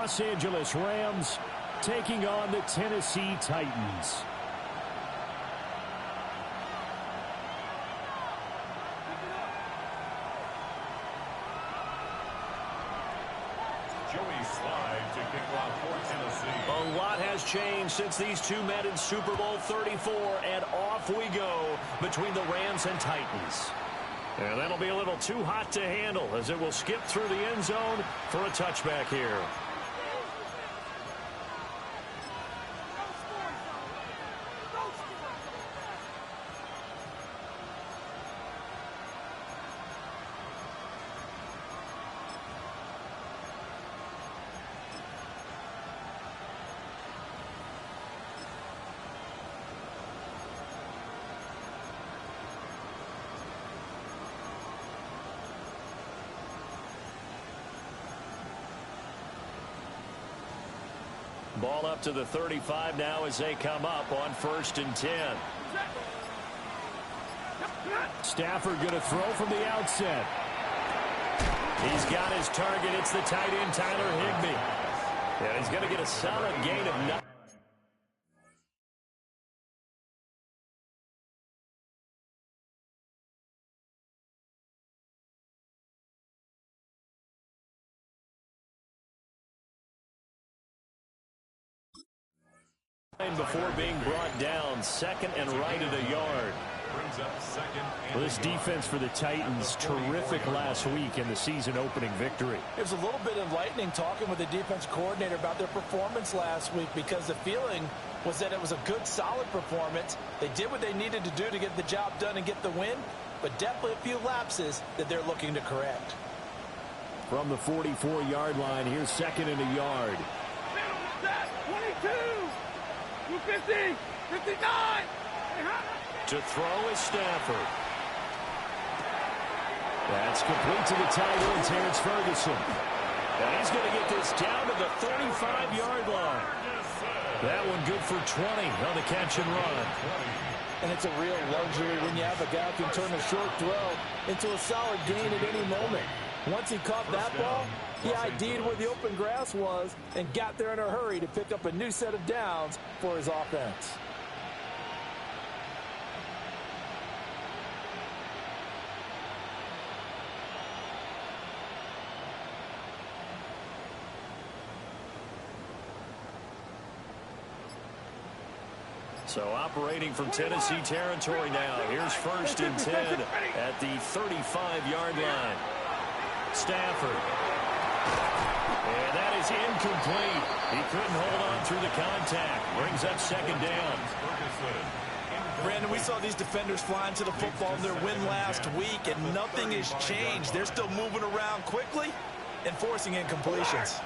Los Angeles Rams taking on the Tennessee Titans. A lot has changed since these two met in Super Bowl 34, and off we go between the Rams and Titans. And that'll be a little too hot to handle as it will skip through the end zone for a touchback here. Ball up to the 35 now as they come up on 1st and 10. Stafford going to throw from the outset. He's got his target. It's the tight end, Tyler Higbee. And he's going to get a solid gain of 9. Before being brought down, 2nd and right at a yard. Well, this defense for the Titans, terrific last week in the season opening victory. It was a little bit enlightening talking with the defense coordinator about their performance last week, because the feeling was that it was a good, solid performance. They did what they needed to do to get the job done and get the win, but definitely a few lapses that they're looking to correct. From the 44-yard line, here's 2nd and a yard. 22! 50, 59. To throw is Stafford. That's complete to the tight end, Terrence Ferguson. And he's going to get this down to the 35-yard line. That one good for 20 on the catch and run. And it's a real luxury when you have a guy who can turn a short throw into a solid gain at any moment. Once he caught that ball, he ID'd where the open grass was and got there in a hurry to pick up a new set of downs for his offense. So operating from Tennessee territory now. Here's 1st and 10 at the 35-yard line. Stafford. And that is incomplete. He couldn't hold on through the contact. Brings up 2nd down. Brandon, we saw these defenders flying to the football in their win last week, and nothing has changed. They're still moving around quickly and forcing incompletions.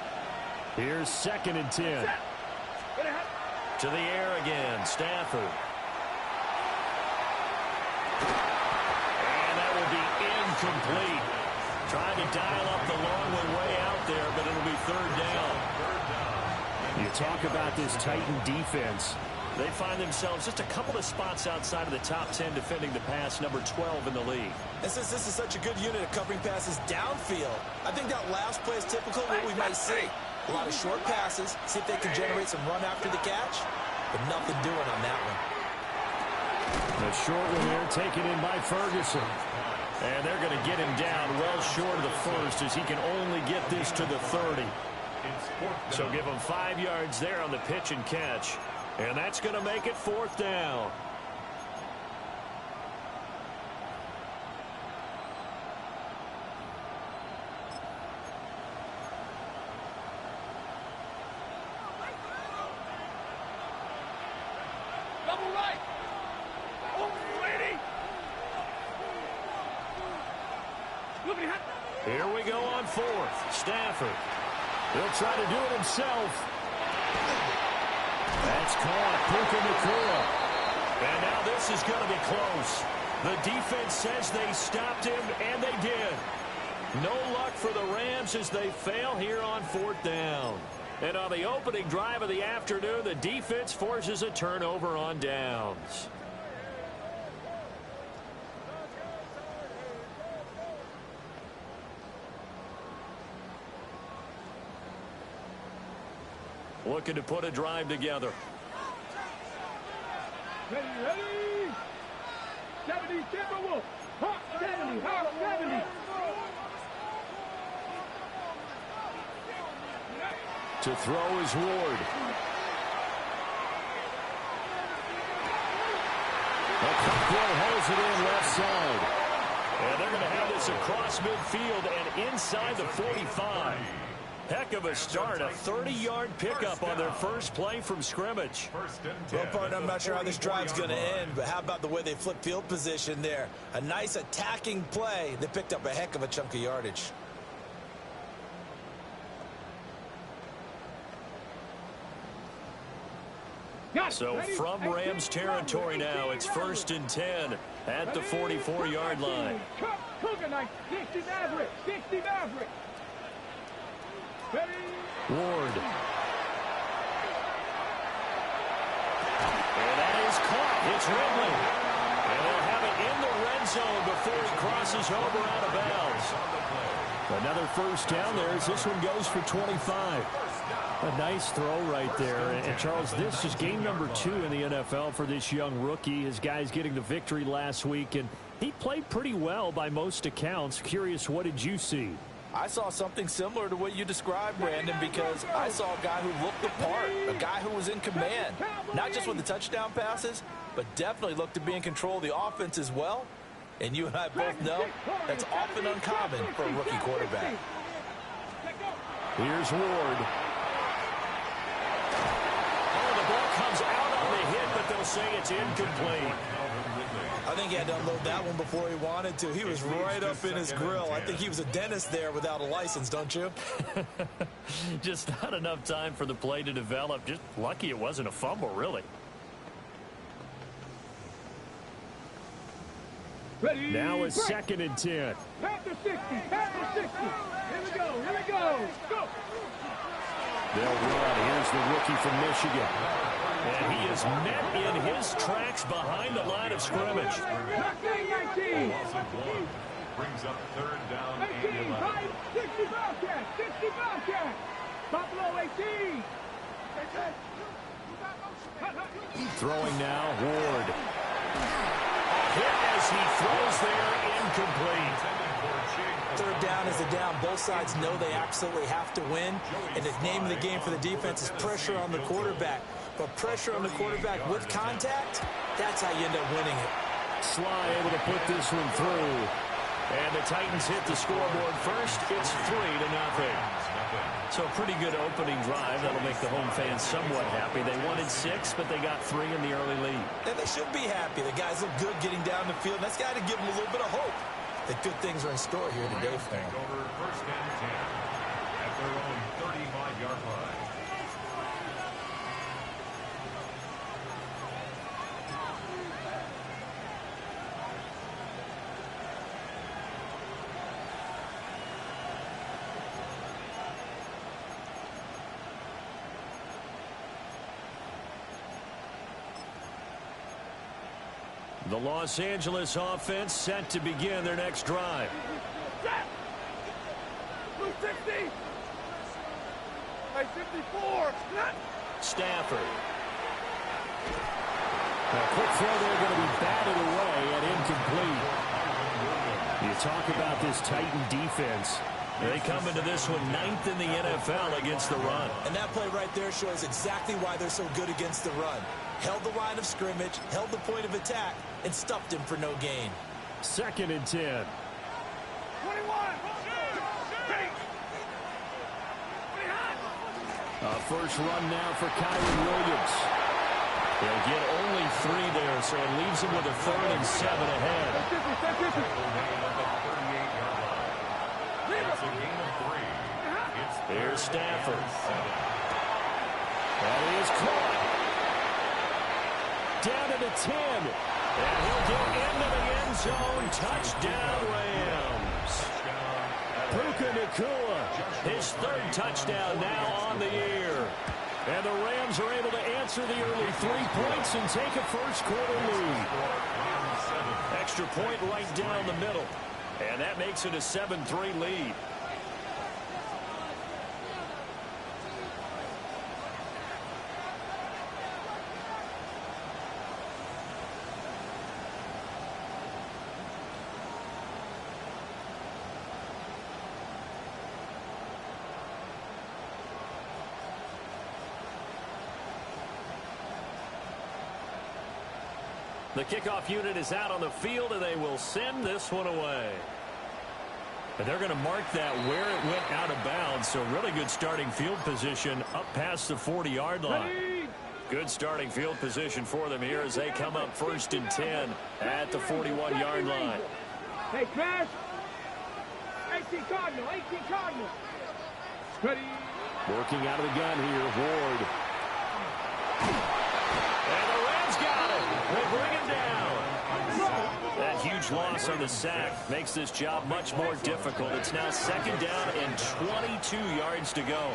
Here's 2nd and 10. To the air again, Stafford. And that will be incomplete. Trying to dial up the long way out there, but it'll be 3rd down. You talk about this Titan defense. They find themselves just a couple of spots outside of the top 10 defending the pass, number 12 in the league. And since this is such a good unit of covering passes downfield, I think that last play is typical of what we might see. A lot of short passes, see if they can generate some run after the catch, but nothing doing on that one. The short one there taken in by Ferguson. And they're going to get him down well short of the 1st as he can only get this to the 30. So give him 5 yards there on the pitch and catch. And that's going to make it 4th down. Double right. Oh, lady. Here we go on 4th. Stafford. He'll try to do it himself. That's caught. Puka Nacua. And now this is going to be close. The defense says they stopped him, and they did. No luck for the Rams as they fail here on 4th down. And on the opening drive of the afternoon, the defense forces a turnover on downs. looking to put a drive together. Ready, ready. 70, Timberwolves. Hot 70, hot 70. To throw is Ward. Cockrell holds it in left side. And they're going to have this across midfield and inside the 45. Heck of a start, a 30-yard pickup on their first play from scrimmage. Well, partner, I'm not sure how this drive's going to end, but how about the way they flip field position there? A nice attacking play. They picked up a heck of a chunk of yardage. So from Rams territory now, it's 1st and 10 at the 44-yard line. Cougar Knight, 60 Maverick, 60 Maverick. Ward. And that is caught. It's Ridley. And they'll have it in the red zone before he crosses over out of bounds. Another first down there as this one goes for 25. A nice throw right there. And Charles, this is game number 2 in the NFL for this young rookie. His guys getting the victory last week, and he played pretty well by most accounts. Curious, what did you see? I saw something similar to what you described, Brandon, because I saw a guy who looked the part, a guy who was in command, not just with the touchdown passes, but definitely looked to be in control of the offense as well. And you and I both know that's often uncommon for a rookie quarterback. Here's Ward. Oh, the ball comes out on the hit, but they'll say it's incomplete. I think he had to unload that one before he wanted to. He was right up in his grill. I think he was a dentist there without a license, don't you? Just not enough time for the play to develop. Just lucky it wasn't a fumble, really. Ready, Now it's break. 2nd and 10. Panther 60, Panther 60. Here we go, here we go. Go. They'll run. Here's the rookie from Michigan. And he is met in his tracks behind the line of scrimmage. 19. Brings up 3rd down 18, and 11. 60 Bobcat, 60 Bobcat. Buffalo 18. Throwing now, Ward. Hit as he throws there, incomplete. 3rd down is a down. Both sides know they absolutely have to win. And the name of the game for the defense is pressure on the quarterback. But pressure on the quarterback with contact, that's how you end up winning it. Sly able to put this one through. And the Titans hit the scoreboard first. It's 3-0. So pretty good opening drive. That'll make the home fans somewhat happy. They wanted 6, but they got 3 in the early lead. And they should be happy. The guys look good getting down the field. That's got to give them a little bit of hope that good things are in store here today for them. Over 1st and 10 at their own 35-yard line. The Los Angeles offense set to begin their next drive. Set. Blue 60. Hey, 54. Stafford. A quick throw there going to be batted away and incomplete. You talk about this Titan defense. They come into this one 9th in the NFL against the run. And that play right there shows exactly why they're so good against the run. Held the line of scrimmage, held the point of attack, and stuffed him for no gain. 2nd and 10. 21. First run now for Kyron Williams. They'll get only 3 there, so it leaves them with a 3rd and 7 ahead. Here's Stafford. That is caught. Down to the 10. And he'll get into the end zone. Touchdown, Rams. Puka Nacua, his 3rd touchdown now on the year. And the Rams are able to answer the early 3 points and take a first-quarter lead. Extra point right down the middle. And that makes it a 7-3 lead. The kickoff unit is out on the field, and they will send this one away. But they're going to mark that where it went out of bounds, so really good starting field position up past the 40-yard line. Good starting field position for them here as they come up 1st and 10 at the 41-yard line. Hey, Crash. 18 Cardinal, 18 Cardinal. Ready. Working out of the gun here, Ward. And the Rams got it. They bring him down. That huge loss on the sack makes this job much more difficult. It's now 2nd down and 22 yards to go.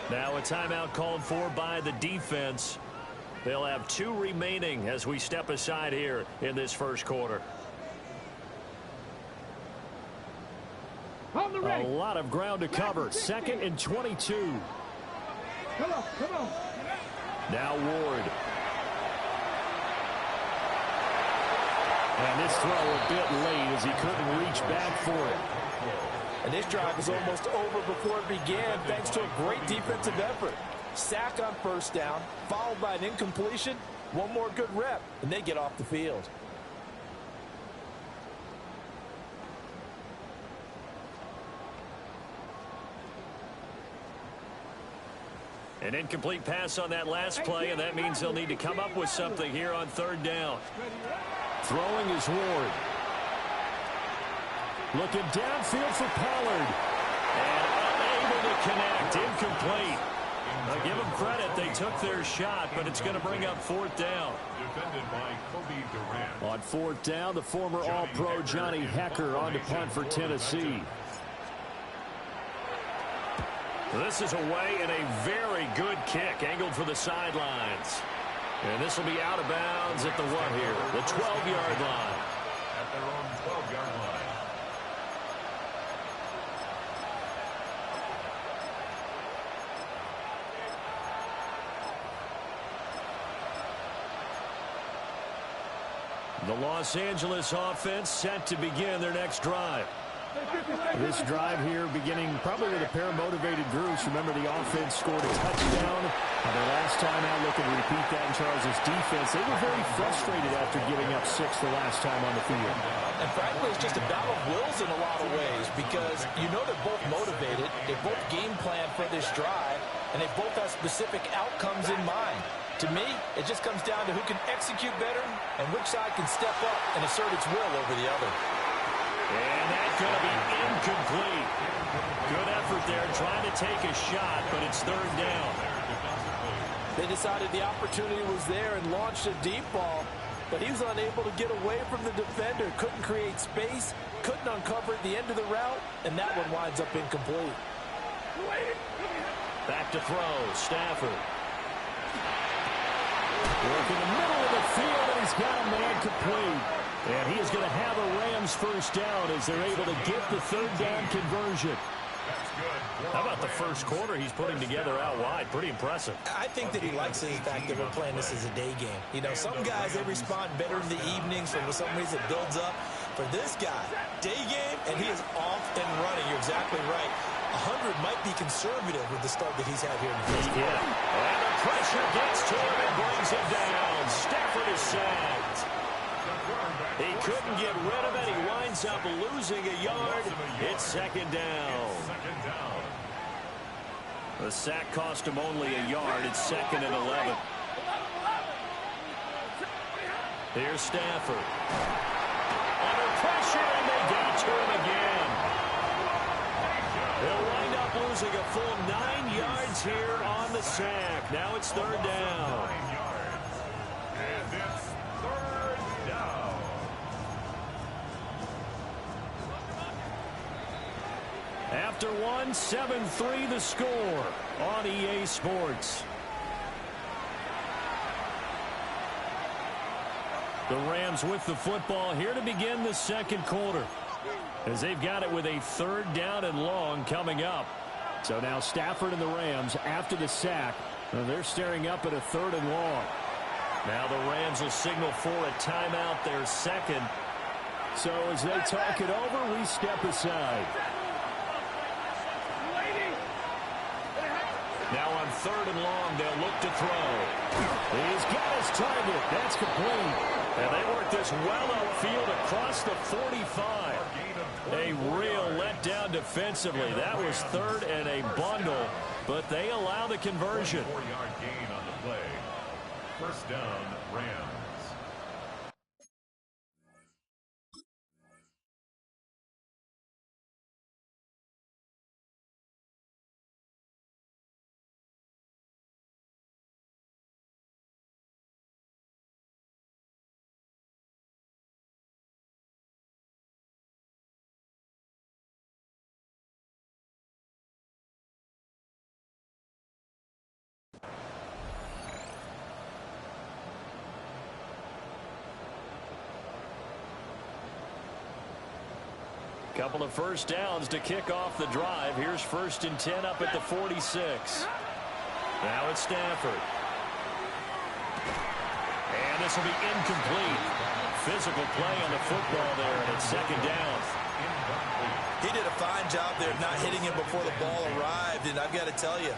Now a timeout called for by the defense. They'll have 2 remaining as we step aside here in this first quarter. A lot of ground to cover. 2nd and 22. Come on, come on. Now Ward. And this throw a bit late as he couldn't reach back for it. And this drive is almost over before it began thanks to a great defensive effort. Sack on 1st down, followed by an incompletion. One more good rep, and they get off the field. An incomplete pass on that last play, and that means they'll need to come up with something here on 3rd down. Throwing is Ward. Looking downfield for Pollard. And unable to connect. Incomplete. Now give them credit. They took their shot, but it's going to bring up 4th down. Defended by Kobe Durant. On 4th down, the former All-Pro Johnny Hecker on to punt for Tennessee. This is away and a very good kick angled for the sidelines. And this will be out of bounds at the what here? The 12-yard line. At their own 12-yard line. The Los Angeles offense set to begin their next drive. This drive here beginning probably with a pair of motivated groups. Remember, the offense scored a touchdown on their last time out. Looking to repeat that in Charles' defense. They were very frustrated after giving up 6 the last time on the field. And frankly, it's just a battle of wills in a lot of ways because you know they're both motivated. They both game plan for this drive, and they both have specific outcomes in mind. To me, it just comes down to who can execute better and which side can step up and assert its will over the other. And that's going to be incomplete. Good effort there trying to take a shot, but it's 3rd down. They decided the opportunity was there and launched a deep ball, but he was unable to get away from the defender. Couldn't create space, couldn't uncover at the end of the route, and that one winds up incomplete. Back to throw, Stafford. Work in the middle of the field, and he's got a man complete. And he is going to have a Rams 1st down as they're able to get the 3rd down conversion. How about the first quarter he's putting together out wide? Pretty impressive. I think that he likes the fact that we're playing this as a day game. You know, some guys, they respond better in the evenings, for some reason it builds up. For this guy, day game, and he is off and running. You're exactly right. 100 might be conservative with the start that he's had here in the first quarter. And the pressure gets to him and brings him down. Stafford is sacked. He couldn't get rid of it. He winds up losing a yard. It's 2nd down. The sack cost him only a yard. It's 2nd and 11. Here's Stafford. Under pressure, and they get to him again. They'll wind up losing a full 9 yards here on the sack. Now it's 3rd down. And it's 3rd down. After one, 7-3 the score on EA Sports. The Rams with the football here to begin the 2nd quarter, as they've got it with a 3rd down and long coming up. So now Stafford and the Rams, after the sack, they're staring up at a 3rd and long. Now the Rams will signal for a timeout, their 2nd. So as they talk it over, we step aside. Now on 3rd and long, they'll look to throw. He's got his target. That's complete. And they work this well upfield across the 45. A real letdown defensively. That was 3rd and a bundle, but they allow the conversion. 4-yard gain on the play. First down, Rams. Couple of first downs to kick off the drive. Here's 1st and 10 up at the 46. Now it's Stafford. And this will be incomplete. Physical play on the football there, and it's 2nd down. He did a fine job there of not hitting him before the ball arrived, and I've got to tell you,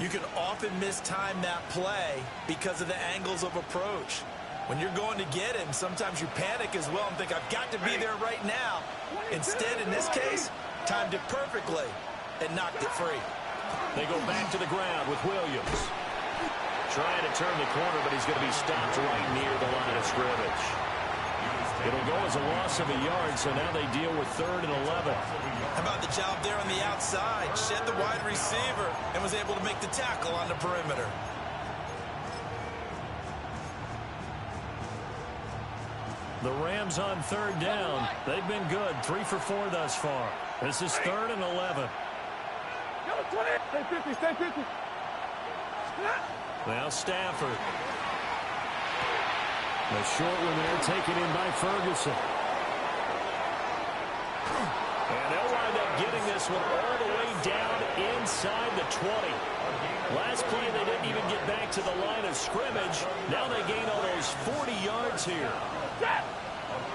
you can often mistime that play because of the angles of approach. When you're going to get him, sometimes you panic as well and think, I've got to be there right now. Instead, in this case, timed it perfectly and knocked it free. They go back to the ground with Williams. Trying to turn the corner, but he's going to be stopped right near the line of scrimmage. It'll go as a loss of a yard, so now they deal with 3rd and 11. How about the job there on the outside? Shed the wide receiver and was able to make the tackle on the perimeter. The Rams on 3rd down. They've been good. 3 for 4 thus far. This is 3rd and 11. Stay 50, stay 50. Now Stafford. The short one there taken in by Ferguson. And they'll wind up getting this one all the way down inside the 20. Last play, they didn't even get back to the line of scrimmage. Now they gain almost 40 yards here. A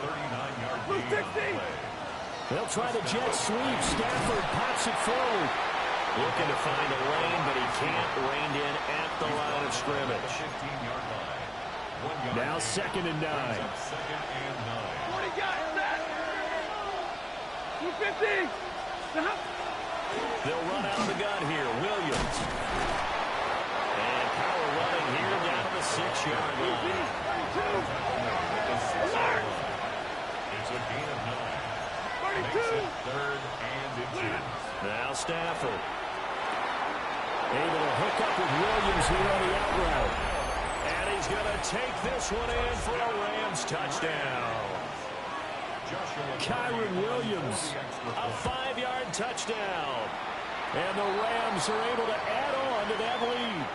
39-yard gain on the play. They'll try the jet sweep. Stafford pops it forward. Looking to find a lane, but he can't. Reined in at the line of scrimmage. 15-yard line. 1 yard Now gain. 2nd and 9. 2nd and 9. 40 guys, set. 250. They'll run out of the gun here. Williams. And power running here down to the 6-yard line. 32. Alert. It's a gain of 9. 32. Makes it 3rd and inches. Now Stafford. Able to hook up with Williams here on the out route. And he's going to take this one in for a Rams touchdown. Kyron Williams. A 5-yard touchdown. And the Rams are able to add on to that lead.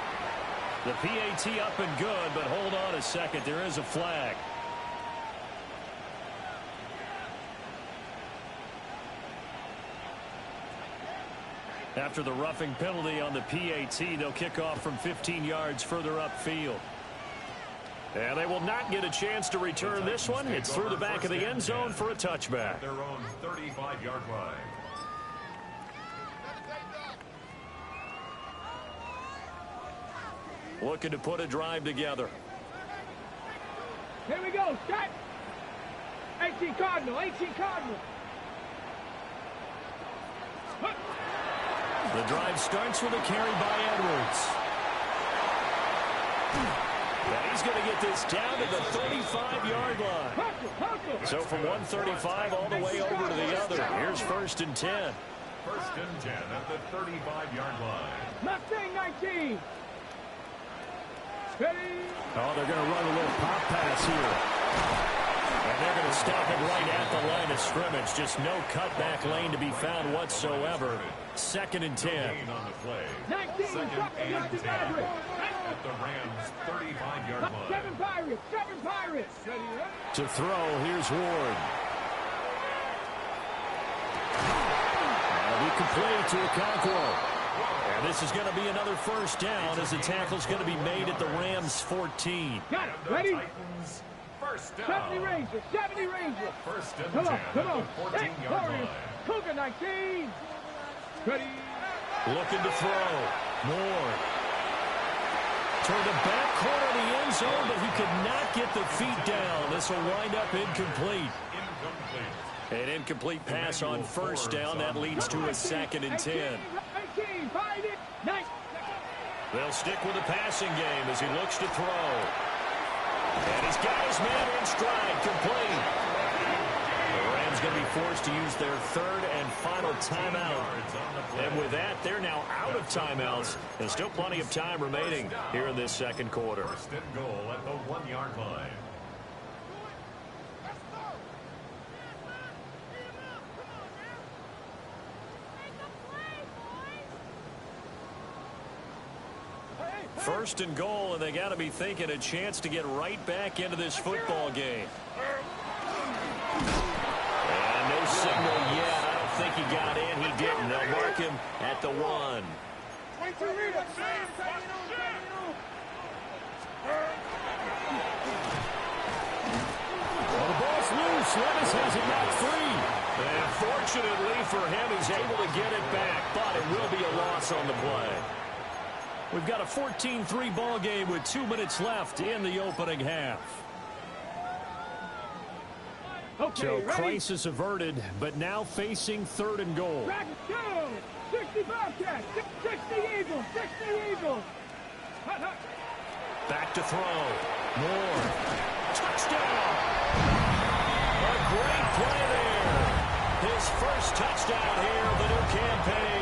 The PAT up and good, but hold on a second. There is a flag. After the roughing penalty on the PAT, they'll kick off from 15 yards further upfield. And they will not get a chance to return this one. It's through the back of the end zone for a touchback. Their own 35-yard line. Looking to put a drive together. Here we go, Scott. 18 Cardinal, 18 Cardinal. The drive starts with a carry by Edwards. And he's going to get this down to the 35-yard line. So from 135 all the way over to the other. Here's 1st and 10. 1st and 10 at the 35-yard line. Mustang 19. Ready. Oh, they're going to run a little pop pass here. And they're going to stop it right at the line of scrimmage. Just no cutback lane to be found whatsoever. 2nd and 10. Gain on the play. 19. 2nd and 10 at the Rams' 35-yard line. 7 Pirates, 7 Pirates. Ready, ready. To throw, here's Ward. That'll be complete to Okonkwo. And this is going to be another first down as the tackle's going to be made at the Rams' 14. Got it. Ready. Titans, first down. 70 Ranger, 70 Ranger. 1st and Come 10 on, come on. at the 14-yard line. Cougar 19. Ready. Looking to throw. Moore. Toward the back corner of the end zone, but he could not get the feet down. This will wind up incomplete. An incomplete pass on first down. That leads to a 2nd and 10. They'll stick with the passing game as he looks to throw. And he's got his man in stride, complete. The Rams going to be forced to use their 3rd and final timeout. And with that, they're now out of timeouts. There's still plenty of time remaining here in this 2nd quarter. 1st and goal at the 1-yard line. First and goal, and they got to be thinking a chance to get right back into this football game. And no signal yet. I don't think he got in. He didn't. They'll mark him at the 1. Well, the ball's loose. Levis has it knocked free. And fortunately for him, he's able to get it back, but it will be a loss on the play. We've got a 14-3 ball game with 2 minutes left in the opening half. Okay, So ready? crisis averted, but now facing 3rd and goal. Back, go! 60 Bobcats, 60 Eagles, 60 Eagles. Hut, hut. Back to throw. Moore. Touchdown! A great play there. His first touchdown here of the new campaign.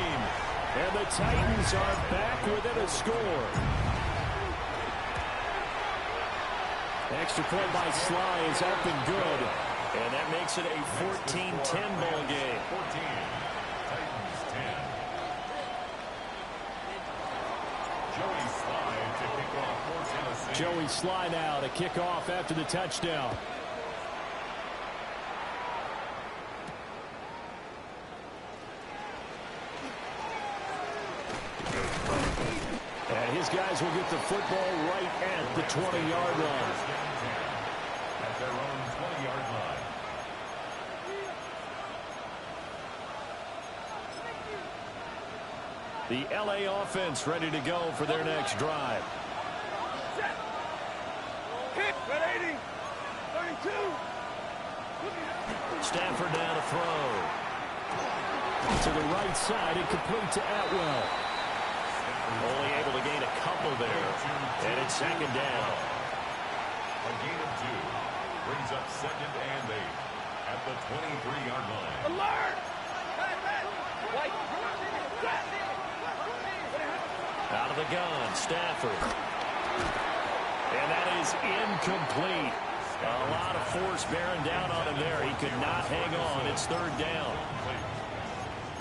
And the Titans are back within a score. Extra point by Sly is up and good. And that makes it a 14-10 ball game. 14. Titans 10. Joey Slide to kick off for Tennessee. Joey Sly now to kick off after the touchdown. And his guys will get the football right at the 20-yard line. At their own 20-yard line. The LA offense ready to go for their next drive. Hit, 180, 32. Stafford now to throw. To the right side, incomplete to Atwell. Only able to gain a couple there. And it's 2nd down. A gain of 2 brings up 2nd and 8 at the 23-yard line. Alert! Out of the gun, Stafford. And that is incomplete. A lot of force bearing down on him there. He could not hang on. It's 3rd down.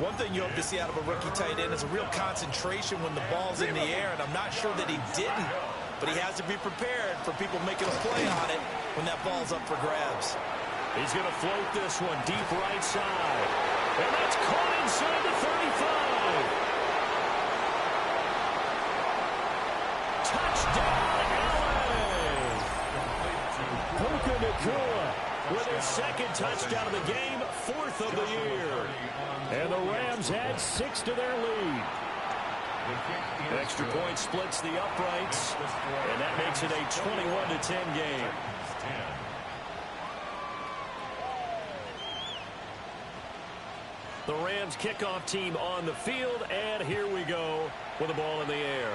One thing you hope to see out of a rookie tight end is a real concentration when the ball's in the air, and I'm not sure that he didn't, but he has to be prepared for people making a play on it when that ball's up for grabs. He's going to float this one deep right side. And that's caught inside the 35. Touchdown, LA! Puka Nacua With his 2nd touchdown of the game, 4th of the year. And the Rams add 6 to their lead. Extra point splits the uprights, and that makes it a 21-10 game. The Rams kickoff team on the field, and here we go with the ball in the air.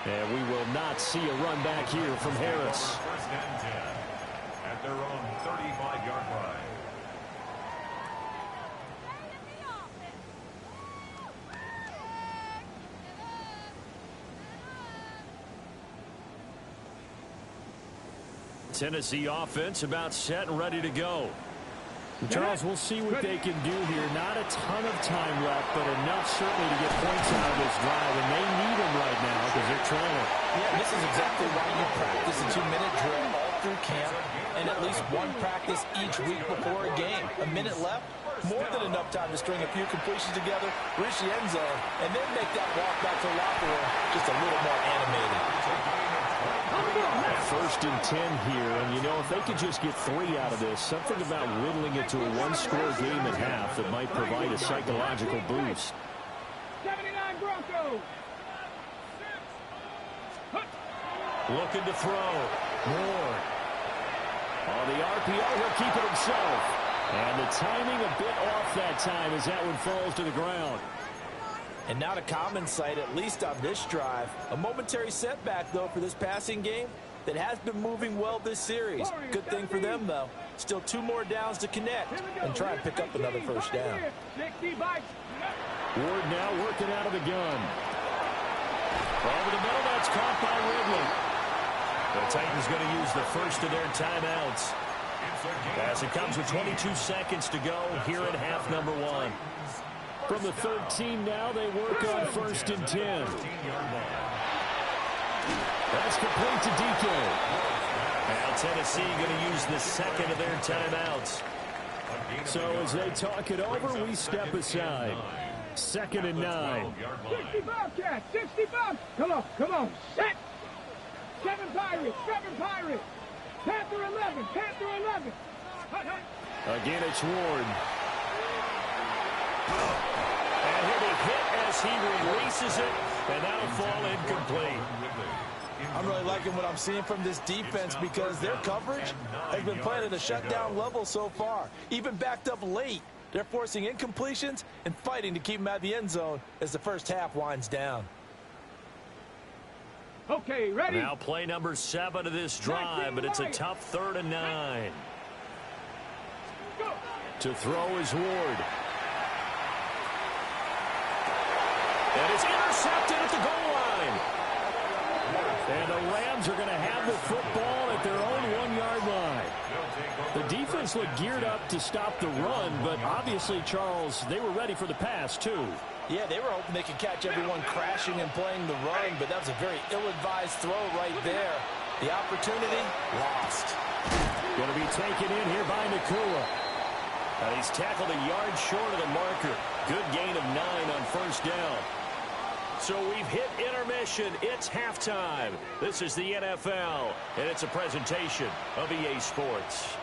And we will not see a run back here from Harris. 1st and 10 at their own 35-yard line. Tennessee offense about set and ready to go. Charles, we'll see what they can do here. Not a ton of time left, but enough certainly to get points out of this drive, and they need them right now because they're trailing. Yeah, this is exactly why you practice a 2-minute drill all through camp and at least one practice each week before a game. A minute left, more than enough time to string a few completions together, reach the end zone, and then make that walk back to the locker room just a little more animated. First and 10 here, and you know, if they could just get 3 out of this, something about whittling it to a one-score game at half that might provide a psychological boost. 79 Broncos. Looking to throw. Moore. On the RPO, he'll keep it himself. And the timing a bit off that time as that one falls to the ground. And not a common sight, at least on this drive. A momentary setback, though, for this passing game that has been moving well this series. Good thing for them, though. Still 2 more downs to connect and try and pick up another first down. Ward now working out of the gun. Over the middle, that's caught by Ridley. The Titans going to use the first of their timeouts as it comes with 22 seconds to go here in half number 1. From the 13 now, they work on first and 10. That's complete to DK. Now Tennessee going to use the second of their timeouts. So as they talk it over, we step aside. 2nd and 9. 60 Bobcats, 60 Bob. Come on, set. 7 Pirates, 7 Pirates. Panther 11, Panther 11. Again, it's Ward. And he'll be hit as he releases it, and that'll fall incomplete. I'm really liking what I'm seeing from this defense because their coverage has been playing at a shutdown level so far. Even backed up late, they're forcing incompletions and fighting to keep them out of the end zone as the first half winds down. Okay, ready? Now play number 7 of this drive, but it's a tough 3rd and 9. Go. To throw is Ward. And it's intercepted at the goal line. And the Rams are going to have the football at their own 1-yard line. The defense looked geared up to stop the run, but obviously, Charles, they were ready for the pass, too. Yeah, they were hoping they could catch everyone crashing and playing the run, but that was a very ill-advised throw right there. The opportunity lost. Going to be taken in here by Nakua. He's tackled a yard short of the marker. Good gain of 9 on first down. So we've hit intermission. It's halftime. This is the NFL, and it's a presentation of EA Sports.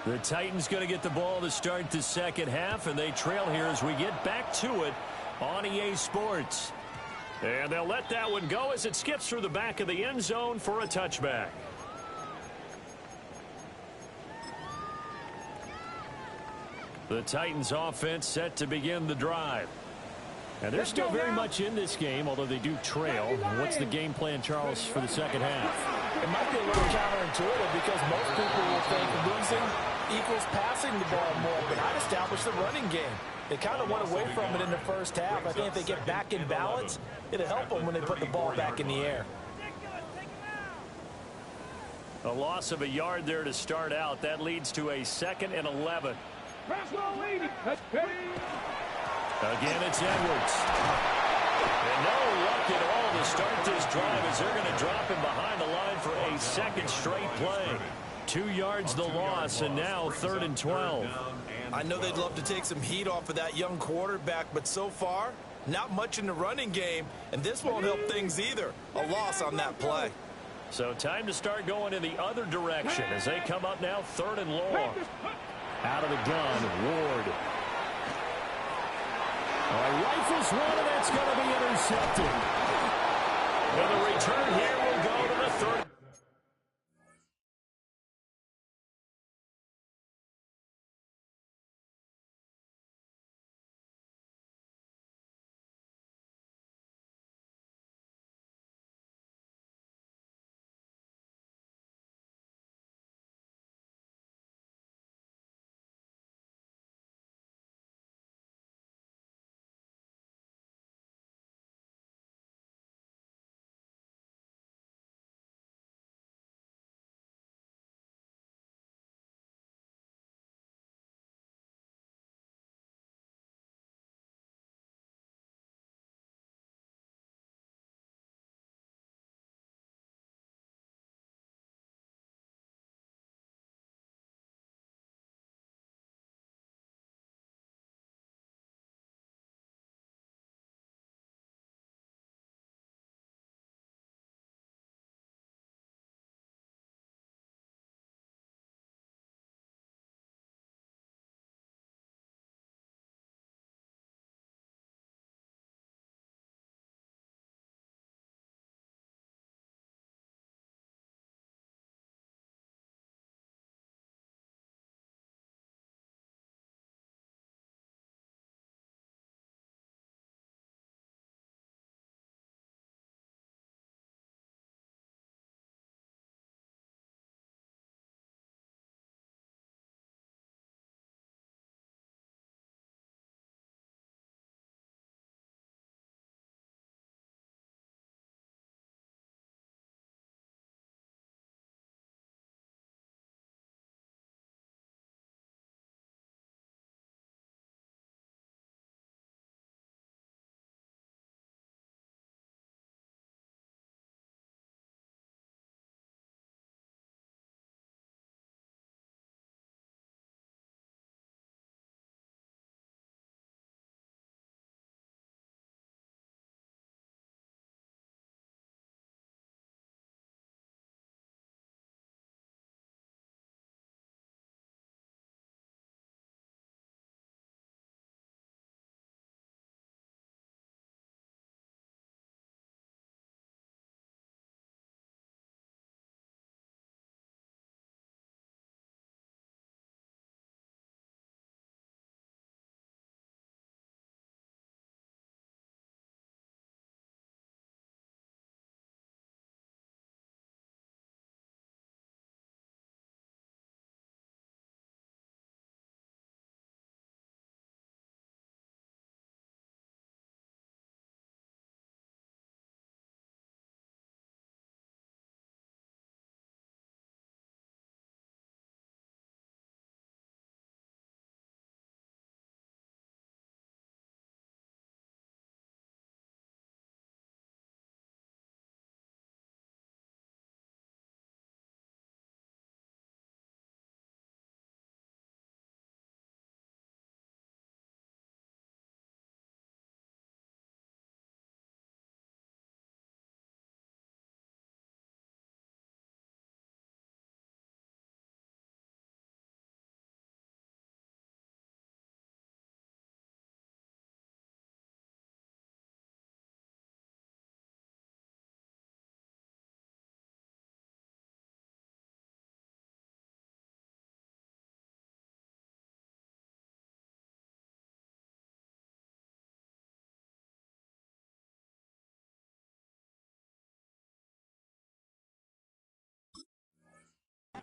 The Titans going to get the ball to start the second half, and they trail here as we get back to it on EA Sports. And they'll let that one go as it skips through the back of the end zone for a touchback. The Titans offense set to begin the drive. And they're still very much in this game, although they do trail. What's the game plan, Charles, for the second half? It might be a little counterintuitive because most people will think losing equals passing the ball more, but I'd establish the running game. They kind of went away from it in the first half. I think if they get back in balance, it'll help them when they put the ball back in the air. A loss of a yard there to start out. That leads to a 2nd and 11. Again, it's Edwards. And no luck at all to start this drive as they're going to drop him behind the line for a 2nd straight play. 2 yards the loss, and now 3rd and 12. I know they'd love to take some heat off of that young quarterback, but so far, not much in the running game, and this won't help things either. A loss on that play. So time to start going in the other direction as they come up now 3rd and long. Out of the gun, Ward. Rifles one, and that's going to be intercepted. And the return here will go to the 3rd.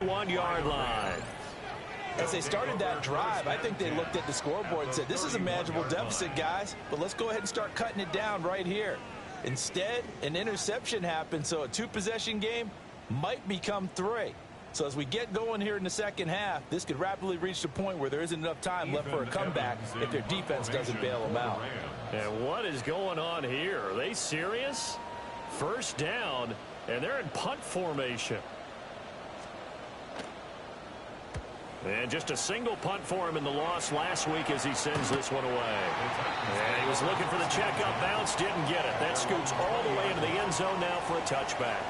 1-yard line. As they started that drive, I think they looked at the scoreboard and said, this is a manageable deficit, guys, but let's go ahead and start cutting it down right here. Instead, an interception happened, so a 2-possession game might become 3. So as we get going here in the second half, this could rapidly reach the point where there isn't enough time left for a comeback if their defense doesn't bail them out. And what is going on here? Are they serious? First down, and they're in punt formation. And just a single punt for him in the loss last week as he sends this one away. And he was looking for the checkup bounce, didn't get it. That scoots all the way into the end zone now for a touchback.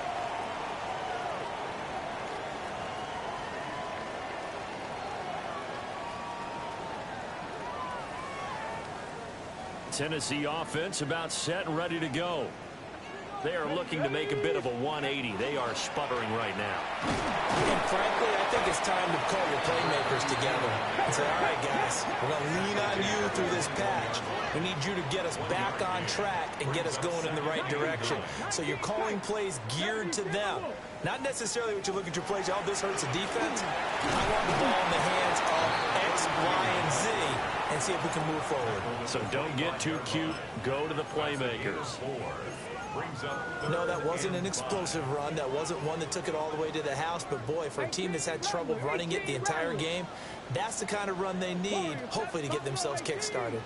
Tennessee offense about set and ready to go. They are looking to make a bit of a 180. They are sputtering right now. And frankly, I think it's time to call your playmakers together and say, all right, guys, we're going to lean on you through this patch. We need you to get us back on track and get us going in the right direction. So you're calling plays geared to them. Not necessarily what you look at your plays, oh, this hurts the defense. I want the ball in the hands of X, Y, and Z and see if we can move forward. So don't get too cute. Go to the playmakers. No, that wasn't an explosive run. That wasn't one that took it all the way to the house. But, boy, for a team that's had trouble running it the entire game, that's the kind of run they need, hopefully, to get themselves kick-started.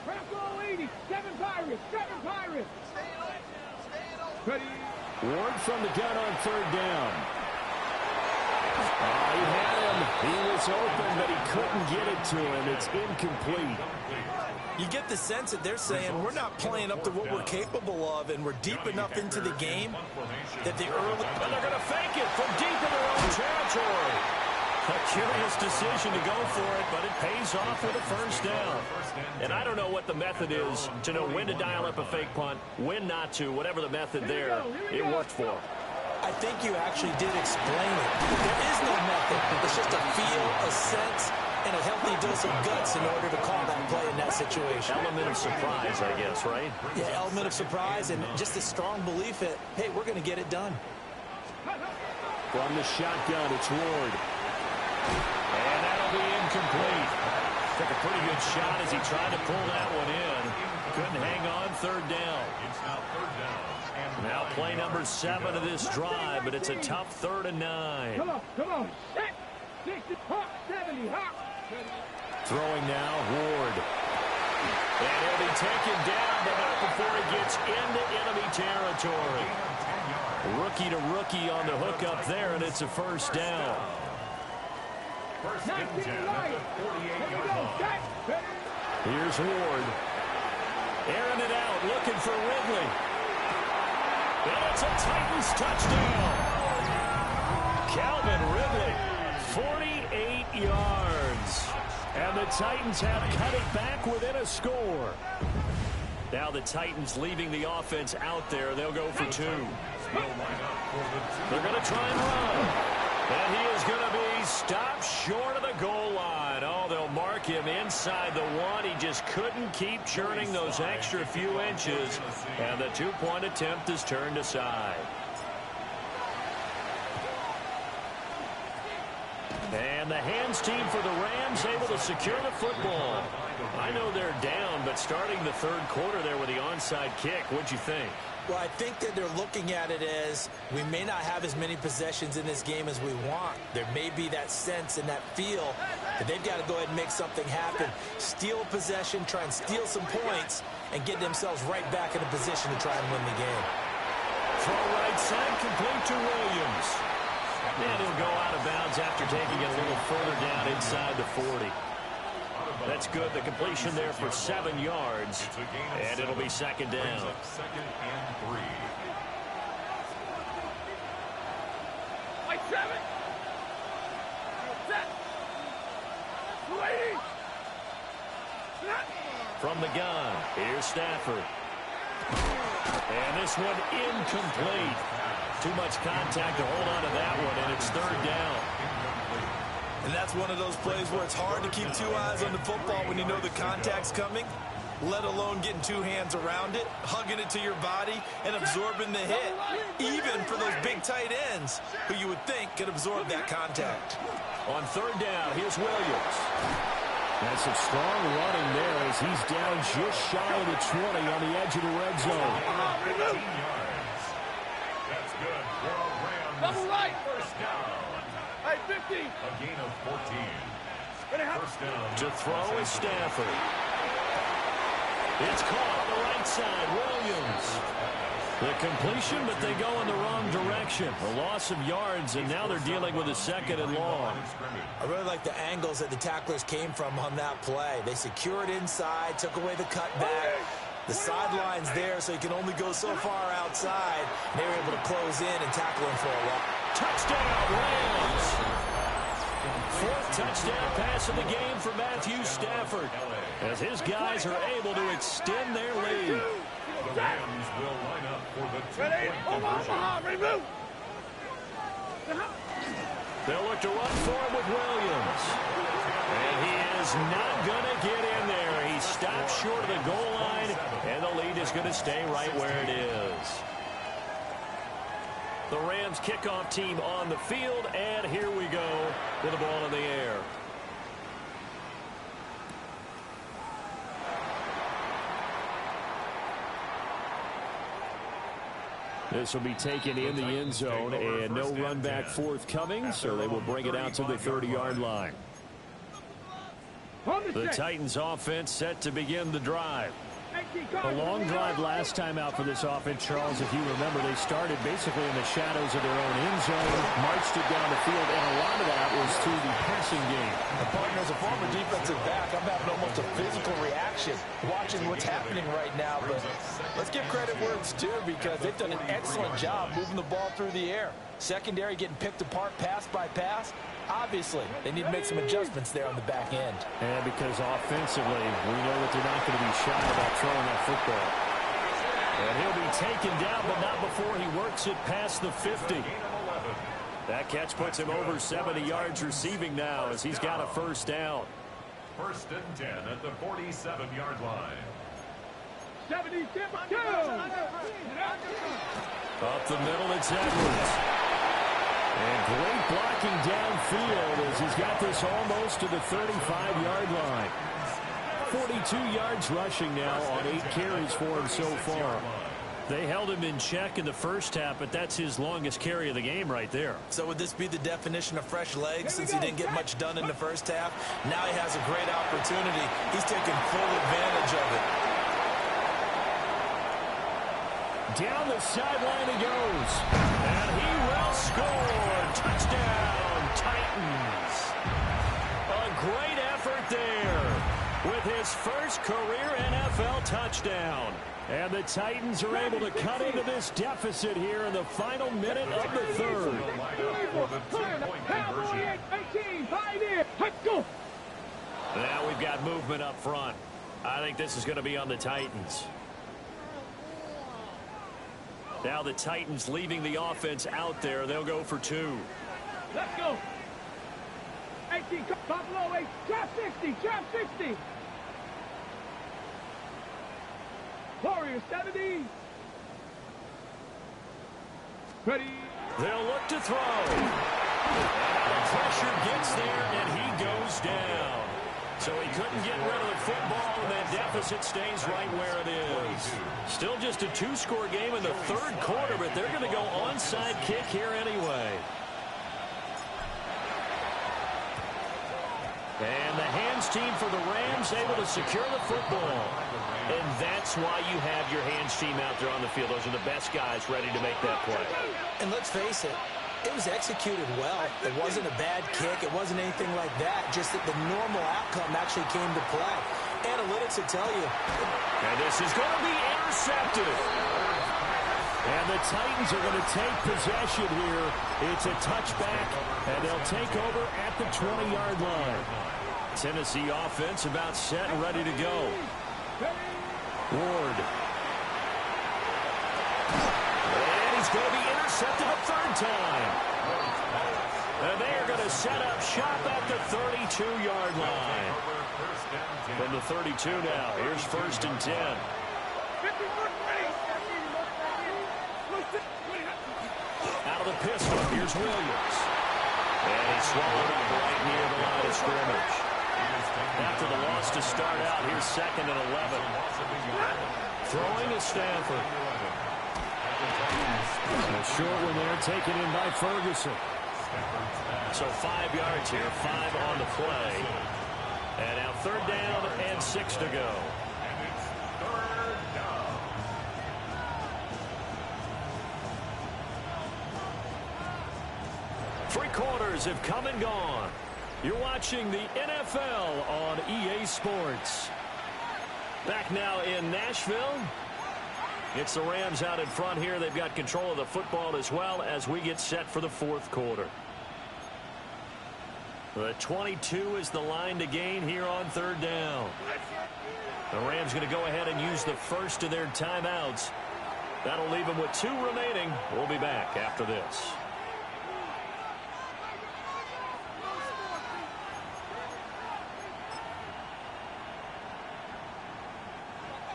Ward from the gun on third down. He had him. He was open, but he couldn't get it to him. It's incomplete. You get the sense that they're saying we're not playing up to what we're capable of, and we're deep enough into the game that the early... And they're going to fake it from deep in their own territory. A curious decision to go for it, but it pays off with a first down. And I don't know what the method is to know when to dial up a fake punt, when not to, whatever the method there, it worked for them. I think you actually did explain it. There is no method. It's just a feel, a sense, and a healthy dose of guts in order to call that play in that situation. Element of surprise, I guess, right? Yeah, element of surprise and just a strong belief that, hey, we're going to get it done. From the shotgun, it's Ward. And that'll be incomplete. Took a pretty good shot as he tried to pull that one in. Couldn't hang on, third down. It's now third down. Now play number 7 of this drive, but it's a tough 3rd and 9. Come on. Set. 60, hop, 70, hop. Throwing now, Ward. And he'll be taken down, but not before he gets into enemy territory. Rookie to rookie on the hook up there, and it's a first down. First and 10 at the 48-yard line. Here's Ward. Airing it out, looking for Ridley. And it's a Titans touchdown. Calvin Ridley, 48 yards. And the Titans have cut it back within a score. Now the Titans leaving the offense out there. They'll go for 2. They're going to try and run. And he is going to be stopped short of the goal line. Oh, they'll mark him inside the 1. He just couldn't keep churning those extra few inches. And the 2-point attempt is turned aside. And the hands team for the Rams able to secure the football. I know they're down, but starting the 3rd quarter there with the onside kick, what'd you think? Well, I think that they're looking at it as we may not have as many possessions in this game as we want. There may be that sense and that feel that they've got to go ahead and make something happen. Steal a possession, try and steal some points, and get themselves right back in a position to try and win the game. Throw right side, complete to Williams. And he'll go out of bounds after taking it a little further down inside the 40. That's good. The completion there for 7 yards. And it'll be second down. Second and 3. Like 7. Set. 280. From the gun, here's Stafford. And this one incomplete. Too much contact to hold on to that one, and it's 3rd down. And that's one of those plays where it's hard to keep 2 eyes on the football when you know the contact's coming. let alone getting two hands around it, hugging it to your body, and absorbing the hit, even for those big tight ends who you would think could absorb that contact. On third down, here's Williams. That's some strong running there as he's down just shy of the 20 on the edge of the red zone. 15 yards. That's good for a Rams. Double right. First down. Hey, 50. A gain of 14. First down. To throw is Stafford. It's caught on the right side. Williams. The completion, but they go in the wrong direction. A loss of yards, and now they're dealing with a second and long. I really like the angles that the tacklers came from on that play. They secured inside, took away the cutback. The sideline's there, so you can only go so far outside. They were able to close in and tackle him for a while. Touchdown, Rams. Fourth touchdown pass of the game for Matthew Stafford, as his guys are able to extend their lead. The Rams will line up for the two-point conversion. They'll look to run forward with Williams. And he is not going to get in there. He stops short of the goal line, and the lead is going to stay right where it is. The Rams kickoff team on the field, and here we go with the ball in the air. This will be taken in the end zone, and no run back forthcoming, so they will bring it out to the 30-yard line. The Titans offense set to begin the drive. A long drive last time out for this offense, Charles. If you remember, they started basically in the shadows of their own end zone, marched it down the field, and a lot of that was through the passing game. Partner, as a former defensive back, I'm having almost a physical reaction watching what's happening right now. But let's give credit where it's due, because they've done an excellent job moving the ball through the air. Secondary getting picked apart pass by pass. Obviously, they need to make some adjustments there on the back end. And because offensively, we know that they're not going to be shy about throwing that football. And he'll be taken down, but not before he works it past the 50. That catch puts him over 70 yards receiving now as he's got a first down. First and 10 at the 47-yard line. 72. Up the middle, it's Edwards. And great blocking downfield as he's got this almost to the 35-yard line. 42 yards rushing now on 8 carries for him so far. They held him in check in the first half, but that's his longest carry of the game right there. So would this be the definition of fresh legs since he didn't get much done in the first half? Now he has a great opportunity. He's taking full advantage of it. Down the sideline he goes. And he will score. Touchdown, Titans. A great effort there with his first career NFL touchdown. And the Titans are able to cut into this deficit here in the final minute of the third. Now we've got movement up front. I think this is going to be on the Titans. Now the Titans leaving the offense out there. They'll go for 2. Let's go. 18, Buffalo 8, drop 60, drop 60. Warriors 70. Ready. They'll look to throw. The pressure gets there, and he goes down. So he couldn't get rid of the football, and that deficit stays right where it is. Still just a 2-score game in the third quarter, but they're going to go onside kick here anyway. And the hands team for the Rams able to secure the football. And that's why you have your hands team out there on the field. Those are the best guys ready to make that play. And let's face it, it was executed well. It wasn't a bad kick. It wasn't anything like that. Just that the normal outcome actually came to play. Analytics will tell you. And this is going to be intercepted. And the Titans are going to take possession here. It's a touchback, and they'll take over at the 20-yard line. Tennessee offense about set and ready to go. Ward. And he's going to be intercepted a third time. And they are going to set up shop at the 32-yard line. From the 32 now. Here's 1st and 10. Out of the pistol. Here's Williams. And he swallowed up right near the line of scrimmage. After the loss to start out, here's 2nd and 11. Throwing is Stanford. A short one there, taken in by Ferguson. So 5 yards here, 5 on the play. And now 3rd down and 6 to go. And it's 3rd down. Three quarters have come and gone. You're watching the NFL on EA Sports. Back now in Nashville. It's the Rams out in front here. They've got control of the football as well as we get set for the 4th quarter. The 22 is the line to gain here on 3rd down. The Rams going to go ahead and use the first of their timeouts. That'll leave them with 2 remaining. We'll be back after this.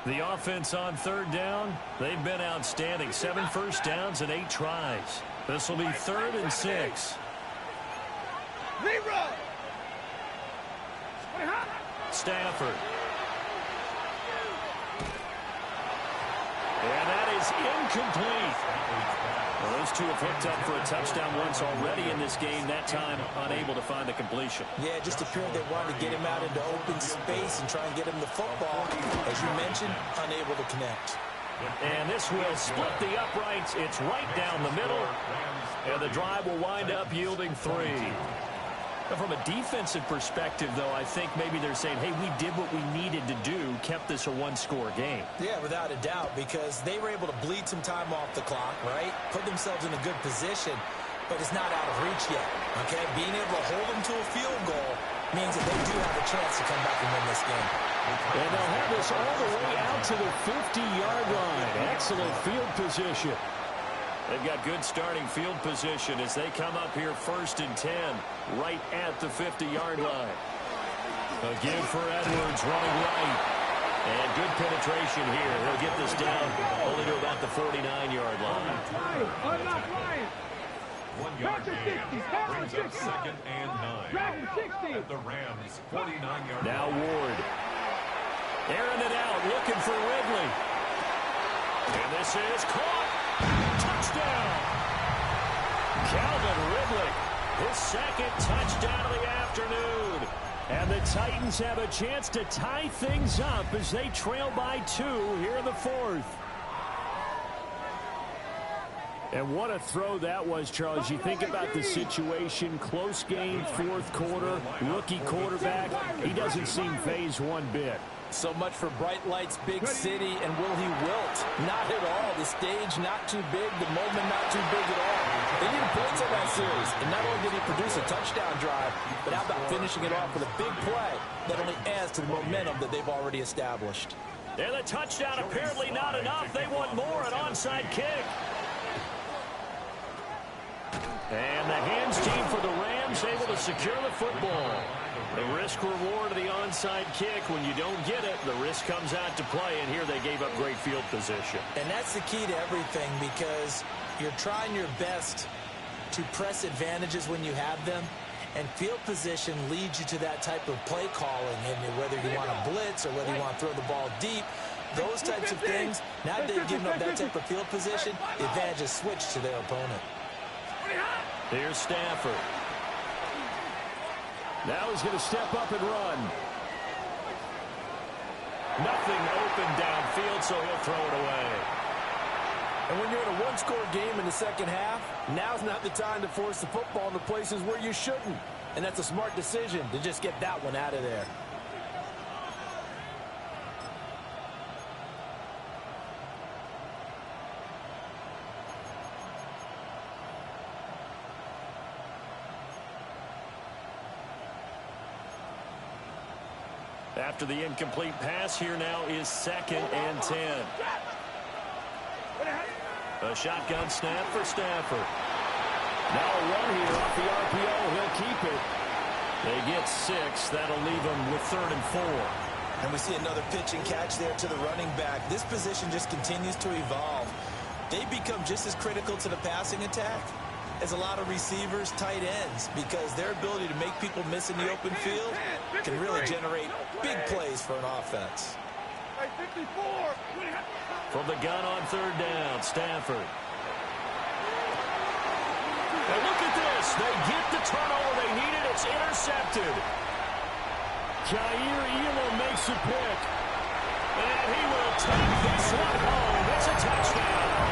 The offense on 3rd down, they've been outstanding. 7 first downs and 8 tries. This will be 3rd and 6. Stafford. And that is incomplete. Well, those two have hooked up for a touchdown once already in this game. That time, unable to find the completion. Yeah, it just appeared they wanted to get him out into open space and try and get him the football. As you mentioned, unable to connect. And this will split the uprights. It's right down the middle. And the drive will wind up yielding 3. From a defensive perspective, though, I think maybe they're saying, hey, we did what we needed to do, kept this a 1-score game. Yeah, without a doubt, because they were able to bleed some time off the clock, right? Put themselves in a good position, but it's not out of reach yet, okay? Being able to hold them to a field goal means that they do have a chance to come back and win this game. And they'll have this all the way out to the 50-yard line. Excellent field position. They've got good starting field position as they come up here 1st and 10, right at the 50-yard line. A give for Edwards running right. And good penetration here. He'll get this down only to about the 49-yard line. 1 yard gain brings up 2nd and 9. At the Rams' 49-yard line. Now Ward. Airing it out, looking for Ridley. And this is caught. Touchdown! Calvin Ridley, his 2nd touchdown of the afternoon. And the Titans have a chance to tie things up as they trail by 2 here in the 4th. And what a throw that was, Charles. You think about the situation, close game, 4th quarter, rookie quarterback. He doesn't seem phased one bit. So much for bright lights, big city, and will he wilt? Not at all. The stage not too big, the moment not too big at all. They needed points on that series, and not only did he produce a touchdown drive, but how about finishing it off with a big play that only adds to the momentum that they've already established. And the touchdown apparently not enough. They want more, an onside kick. And the hands team for the Rams able to secure the football. The risk-reward of the onside kick, when you don't get it, the risk comes out to play, and here they gave up great field position. And that's the key to everything, because you're trying your best to press advantages when you have them, and field position leads you to that type of play calling, and whether you want to blitz or whether you want to throw the ball deep, those types of things, now that they've given up that type of field position, the advantage is switched to their opponent. Here's Stafford. Now he's going to step up and run. Nothing open downfield, so he'll throw it away. And when you're in a 1-score game in the second half, now's not the time to force the football into places where you shouldn't. And that's a smart decision to just get that one out of there. After the incomplete pass, here now is 2nd and 10. A shotgun snap for Stafford. Now a run here off the RPO. He'll keep it. They get 6. That'll leave them with 3rd and 4. And we see another pitch and catch there to the running back. This position just continues to evolve. They become just as critical to the passing attack as a lot of receivers, tight ends, because their ability to make people miss in the open field can really generate big plays for an offense. From the gun on third down, Stafford. And look at this. They get the turnover they needed. It's intercepted. Jair Elam makes a pick. And he will take this one home. It's a touchdown.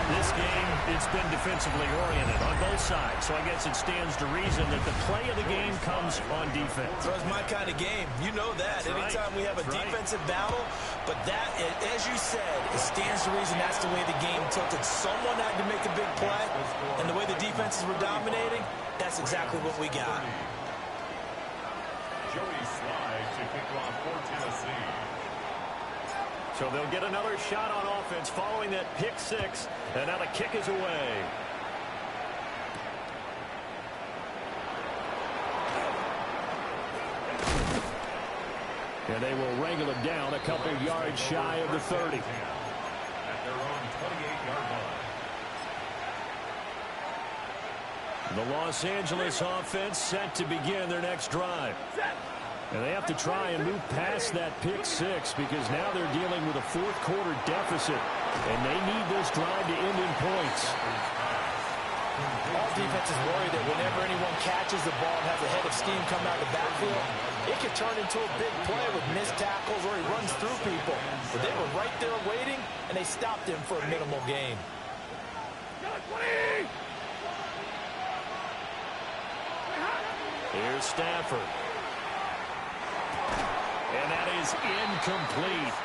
This game, it's been defensively oriented on both sides, so I guess it stands to reason that the play of the game comes on defense. So it's my kind of game. You know that. That's Anytime right. we have a defensive battle, but that, as you said, it stands to reason that's the way the game tilted. Someone had to make a big play, and the way the defenses were dominating, that's exactly what we got. Joey Slide to kick off for Tennessee. So they'll get another shot on offense following that pick six, and now the kick is away. And they will wrangle him down a couple yards shy of the 30. At their own 28-yard line. The Los Angeles offense set to begin their next drive. And they have to try and move past that pick six because now they're dealing with a fourth quarter deficit. And they need this drive to end in points. All defenses worry that whenever anyone catches the ball and has a head of steam coming out of the backfield, it can turn into a big play with missed tackles or he runs through people. But they were right there waiting, and they stopped him for a minimal gain. Here's Stafford. And that is incomplete.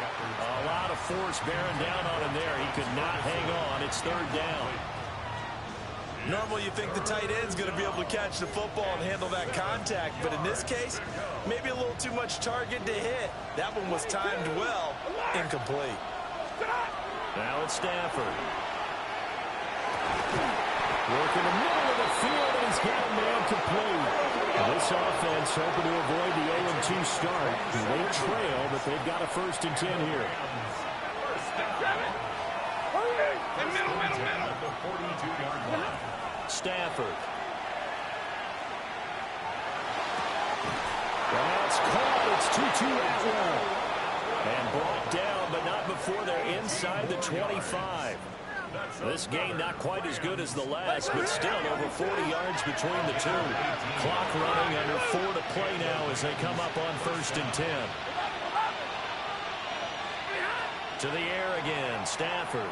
A lot of force bearing down on him there. He could not hang on. It's third down. Normally you think the tight end's going to be able to catch the football and handle that contact, but in this case, maybe a little too much target to hit. That one was timed well, incomplete. Now it's Stafford. Work in the middle of the field, and he's got a man complete. This offense hoping to avoid the 0-2 start. They trail, but they've got a 1st and 10 here. At the 42-yard line. Stafford. That's caught. It's 2-2 Atwell. And brought down, but not before they're inside the 25. This game not quite as good as the last, but still over 40 yards between the two. Clock running, under 4 to play now as they come up on 1st and 10. To the air again, Stafford.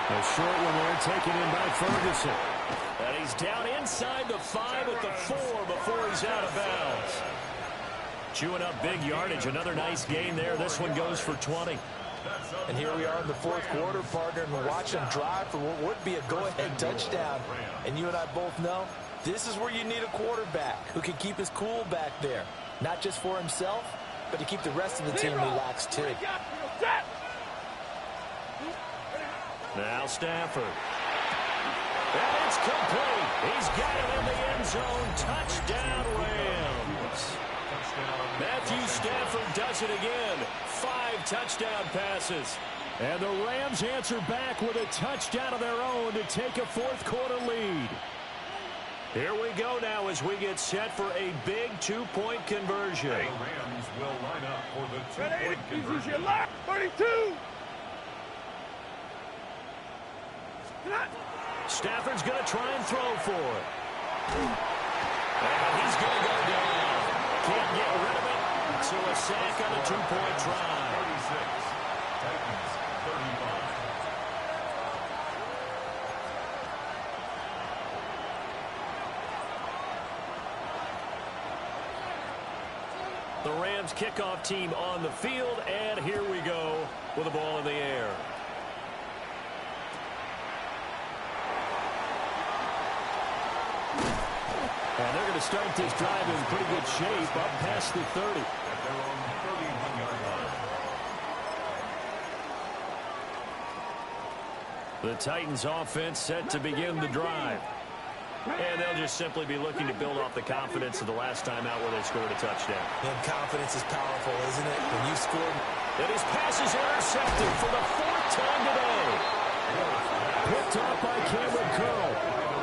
A short one there taken in by Ferguson. And he's down inside the 5 at the 4 before he's out of bounds. Chewing up big yardage. Another nice gain there. This one goes for 20. And here we are in the 4th quarter, partner, and we're watching them drive for what would be a go-ahead touchdown. And you and I both know this is where you need a quarterback who can keep his cool back there. Not just for himself, but to keep the rest of the team relaxed too. Now Stafford. And it's complete. He's got it in the end zone. Touchdown, Rams. Matthew Stafford does it again. 5 touchdown passes. And the Rams answer back with a touchdown of their own to take a 4th quarter lead. Here we go now as we get set for a big 2-point conversion. The Rams will line up for the 2-point conversion. 32. Stafford's going to try and throw for it. And he's going to go down. Can't get rid of it. So a sack on a 2-point try. 36. Titans 35. The Rams kickoff team on the field, and here we go with the ball in the air. And they're going to start this drive in pretty good shape up past the 30. At their own 31-yard line. The Titans offense set to begin the drive. And they'll just simply be looking to build off the confidence of the last time out where they scored a touchdown. And confidence is powerful, isn't it? When you score. And his pass is intercepted for the 4th time today. Picked off by Cameron Curl.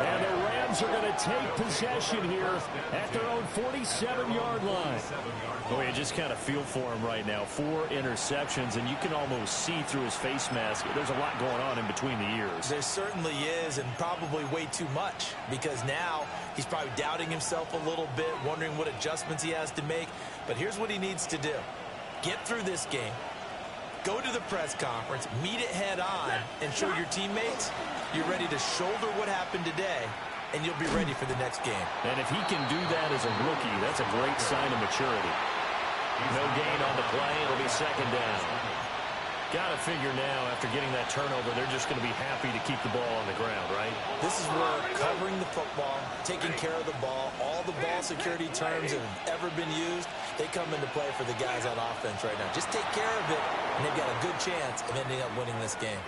And the Rams are going to take possession here at their own 47-yard line. Boy, you just kind of feel for him right now. 4 interceptions, and you can almost see through his face mask. There's a lot going on in between the ears. There certainly is, and probably way too much, because now he's probably doubting himself a little bit, wondering what adjustments he has to make. But here's what he needs to do. Get through this game. Go to the press conference, meet it head on, and show your teammates you're ready to shoulder what happened today, and you'll be ready for the next game. And if he can do that as a rookie, that's a great sign of maturity. No gain on the play. It'll be 2nd down. Got to figure now, after getting that turnover, they're just going to be happy to keep the ball on the ground, right? This is where covering the football, taking care of the ball, all the ball security terms that have ever been used, they come into play for the guys on offense right now. Just take care of it, and they've got a good chance of ending up winning this game.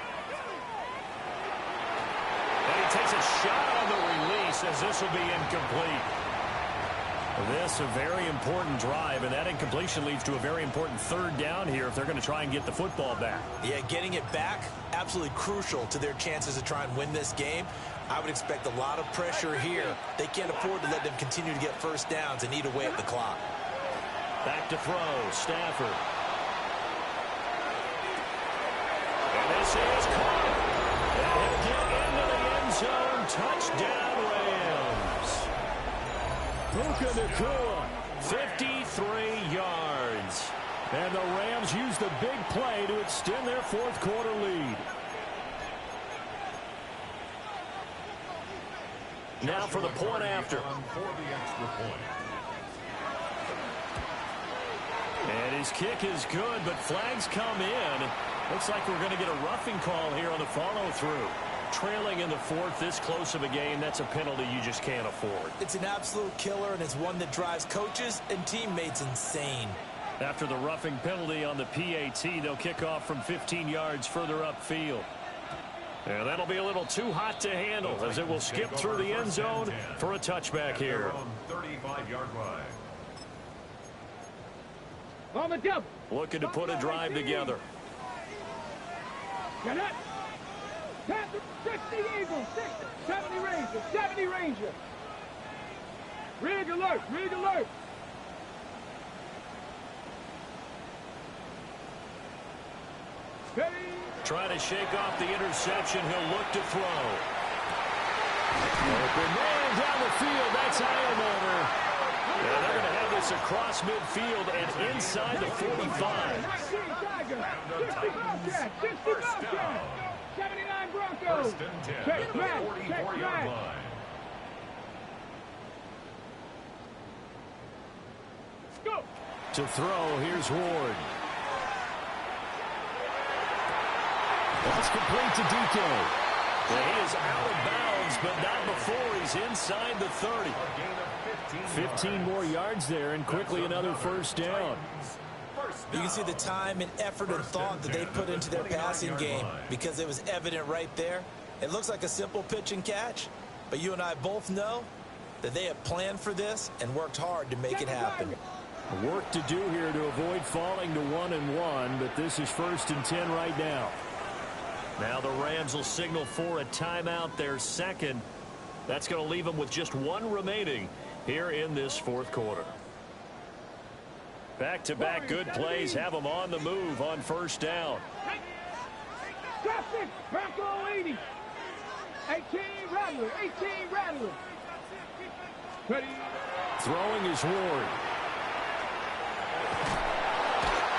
And he takes a shot on the release as this will be incomplete. This a very important drive, and that incompletion leads to a very important 3rd down here if they're going to try and get the football back. Yeah, getting it back, absolutely crucial to their chances to try and win this game. I would expect a lot of pressure here. They can't afford to let them continue to get 1st downs and eat away at the clock. Back to throw, Stafford. And this is caught. And he'll get into the end zone. Touchdown, Rams. Puka Nacua, 53 yards. and the Rams use the big play to extend their 4th quarter lead. Now for the point after. And his kick is good, but flags come in. Looks like we're going to get a roughing call here on the follow-through. Trailing in the 4th, this close of a game, that's a penalty you just can't afford. It's an absolute killer, and it's one that drives coaches and teammates insane. After the roughing penalty on the PAT, they'll kick off from 15 yards further upfield. And that'll be a little too hot to handle as it will skip through the end zone for a touchback here. 35-yard line. On the double. Looking to put a drive together. Get it. 60 Eagles, 70 Ranger, 70 Ranger. Rig alert, rig alert. Ready. Trying to shake off the interception. He'll look to throw. Open man down the field. That's Ironmonger. And they're going to have this across midfield and inside the 45. 19 Tiger, 60 Bobcat, 60 Bobcat, 79 Broncos. First and 10 Check at the back, 44-yard line. Go. To throw, here's Ward. That's complete to DK. Well, he is out of bounds, but not before he's inside the 30. 15 more yards there, and quickly another first down. You can see the time and effort and thought that they put into their passing game because it was evident right there. It looks like a simple pitch and catch, but you and I both know that they have planned for this and worked hard to make it happen. Work to do here to avoid falling to 1-1, but this is 1st and 10 right now. Now the Rams will signal for a timeout, their 2nd. That's going to leave them with just 1 remaining here in this 4th quarter. Back-to-back good plays have them on the move on 1st down. Traffic, Bronco 80. 18 Rattler, 18 Rattler. Ready. Throwing is Ward.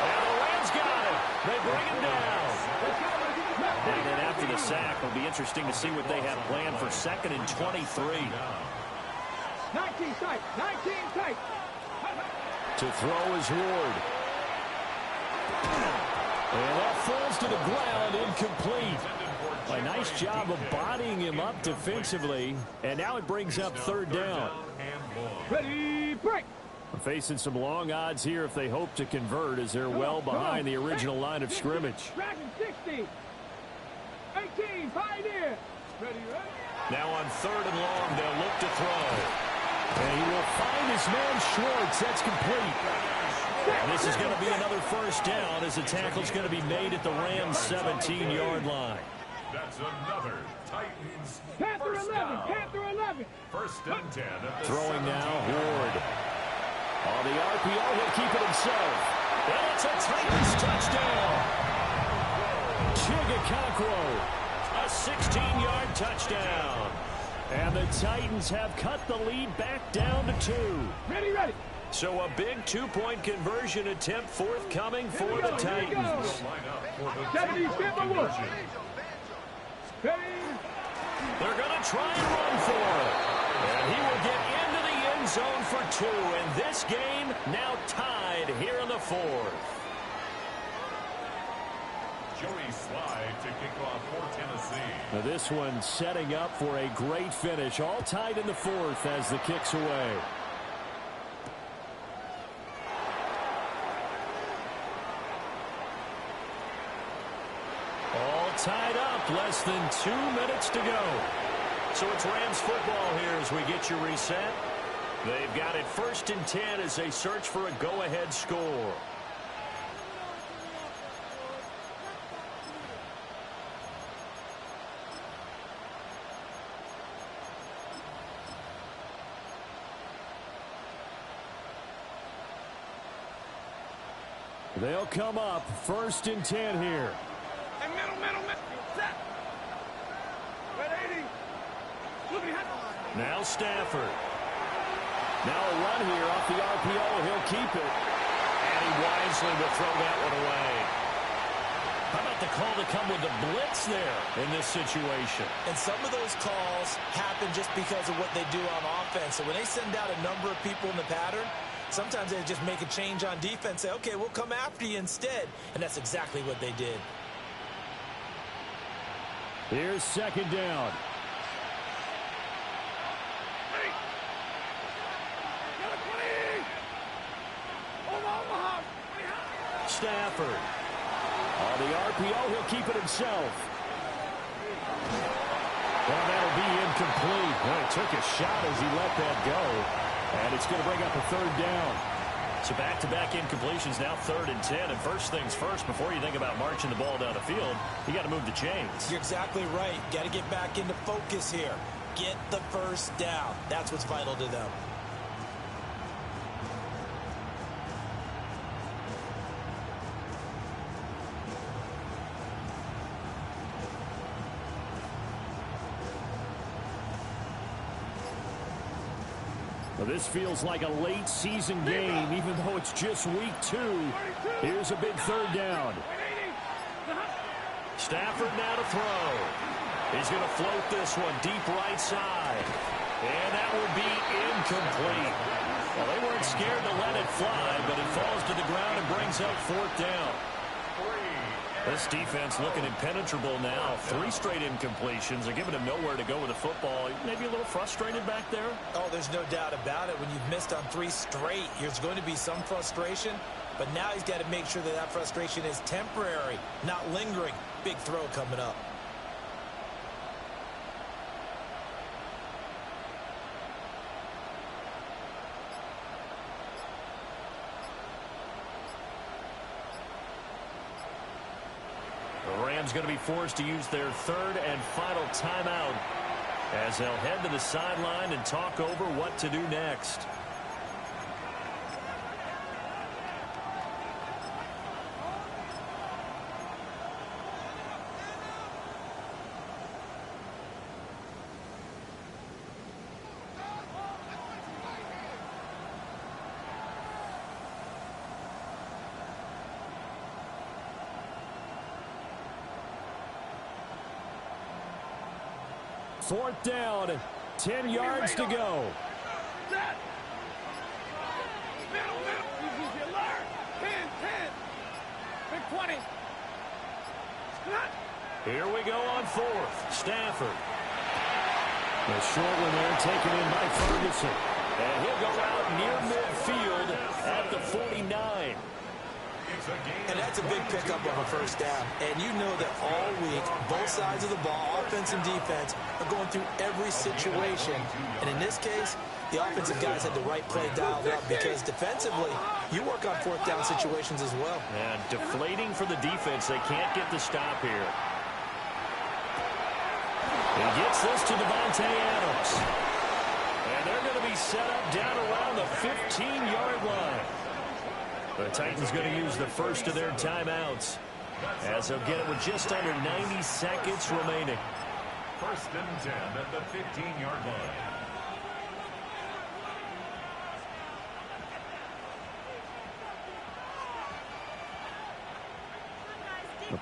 And the Rams got him. They bring him down. And then after the sack, it'll be interesting to see what they have planned for 2nd and 23. 19 tight, 19 tight. To throw is Ward. And that falls to the ground, incomplete. A nice job of bodying him up defensively. And now it brings up 3rd down. Ready, break. Facing some long odds here if they hope to convert, as they're well behind the original line of scrimmage. Dragon 60. 18, Pioneer. Ready, ready. Now on 3rd and long, they'll look to throw. And he will find his man Schwartz. That's complete. And this is going to be another first down as the tackle's going to be made at the Rams' 17-yard line. That's another Titans Panther first 11, down. Panther 11. First and 10 at the Throwing 17. now, Ward. On the RPO, he'll keep it himself. And it's a Titans touchdown. Chigakakwo. A 16-yard touchdown. And the Titans have cut the lead back down to 2. Ready, ready. So a big 2-point conversion attempt forthcoming for Here we the go, here we go. Titans. Line up for the 70, two-point step by one. conversion. Ready. They're going to try and run for it. And he will get into the end zone for 2. And this game now tied here in the 4th. Joey Slide to kick off for Tennessee. Now this one setting up for a great finish. All tied in the 4th as the kick's away. All tied up. Less than 2 minutes to go. So it's Rams football here as we get you reset. They've got it 1st and 10 as they search for a go-ahead score. They'll come up 1st and 10 here. And middle. Set. 180. Look at Now Stafford. Now a run here off the RPO. He'll keep it. And he wisely will throw that one away. How about the call to come with the blitz there in this situation? And some of those calls happen just because of what they do on offense. So when they send out a number of people in the pattern, sometimes they just make a change on defense, say, okay, we'll come after you instead. And that's exactly what they did. Here's 2nd down. Stafford. On the RPO, he'll keep it himself. Well, that'll be incomplete. Well, he took a shot as he let that go. And it's going to bring up a 3rd down. So back-to-back incompletions, now 3rd and 10. And first things first, before you think about marching the ball down the field, you got to move the chains. You're exactly right. Got to get back into focus here. Get the first down. That's what's vital to them. Well, this feels like a late season game, even though it's just week 2. Here's a big 3rd down. Stafford now to throw. He's going to float this one deep right side. And that will be incomplete. Well, they weren't scared to let it fly, but it falls to the ground and brings up 4th down. This defense looking impenetrable now. 3 straight incompletions. They're giving him nowhere to go with the football. Maybe a little frustrated back there. Oh, there's no doubt about it. When you've missed on 3 straight, there's going to be some frustration. But now he's got to make sure that that frustration is temporary, not lingering. Big throw coming up. The Rams going to be forced to use their 3rd and final timeout as they'll head to the sideline and talk over what to do next. Fourth down, 10 yards to go. Set. Middle. Easy, alert. 10. Big 20. Here we go on 4th. Stafford. The short one there taken in by Ferguson. And he'll go out near midfield at the 49. It's a gain And of that's That's a big pickup of a first down. And you know that all week, both sides of the ball, offense and defense, are going through every situation. And in this case, the offensive guys had the right play dialed up because defensively, you work on fourth down situations as well. And deflating for the defense. They can't get the stop here. He gets this to Devontae Adams. And they're going to be set up down around the 15-yard line. The Titans going to use the first of their timeouts as they'll get it with just under 90 seconds remaining. First and 10 at the 15-yard line.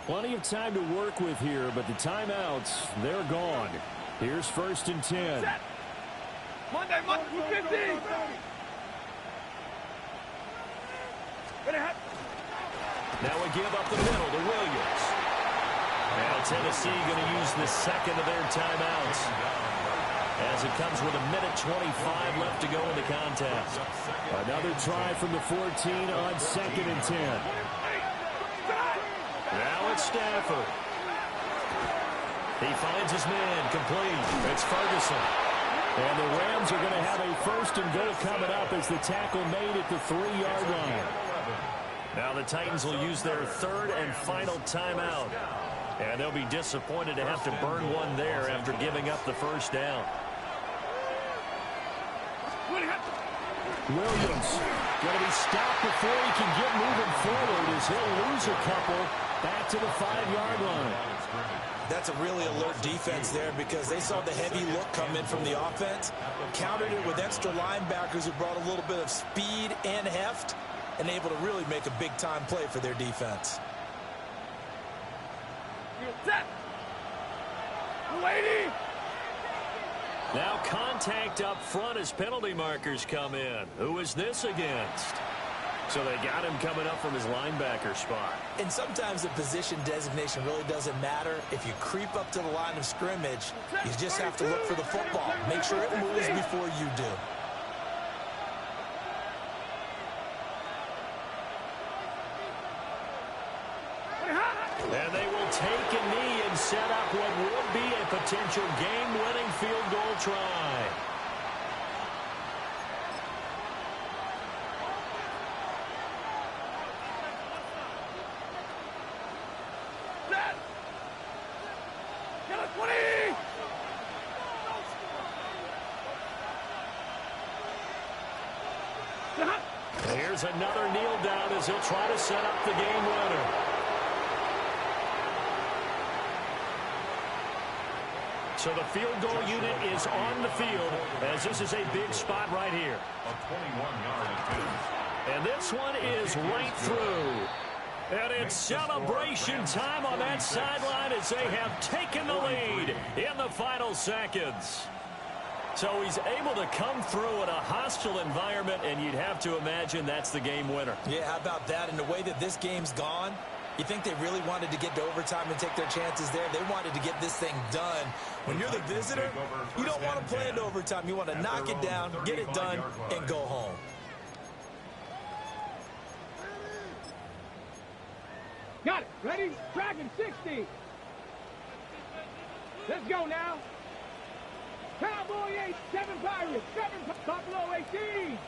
Plenty of time to work with here, but the timeouts, they're gone. Here's first and 10. Monday, 15. Now we give up the middle to Williams. Now Tennessee going to use the second of their timeouts as it comes with 1:25 left to go in the contest. Another try from the 14 on second and 10. Now it's Stafford. He finds his man complete. It's Ferguson. And the Rams are going to have a first and goal coming up as the tackle made at the 3-yard line. Now the Titans will use their third and final timeout. And they'll be disappointed to have to burn one there after giving up the first down. Williams going to be stopped before he can get moving forward as he'll lose a couple back to the 5-yard line. That's a really alert defense there because they saw the heavy look come in from the offense, countered it with extra linebackers who brought a little bit of speed and heft, and able to really make a big-time play for their defense. Now contact up front as penalty markers come in. Who is this against? So they got him coming up from his linebacker spot. And sometimes the position designation really doesn't matter. If you creep up to the line of scrimmage, you just have to look for the football. Make sure it moves before you do. And they will take a knee and set up what will be a potential game-winning field goal try. Here's another kneel down as he'll try to set up the game winner. So the field goal unit is on the field as this is a big spot right here. A 21-yard attempt. And this one is right through. And it's celebration time on that sideline as they have taken the lead in the final seconds. So he's able to come through in a hostile environment, and you'd have to imagine that's the game winner. Yeah, how about that? And the way that this game's gone, you think they really wanted to get to overtime and take their chances there? They wanted to get this thing done. When you're the visitor, you don't want to play into overtime. You want to knock it down, get it done, and go home. Got it. Ready? Dragon 60. Let's go now. Cowboy 8, 7 Pirates, 7 Buffalo 18.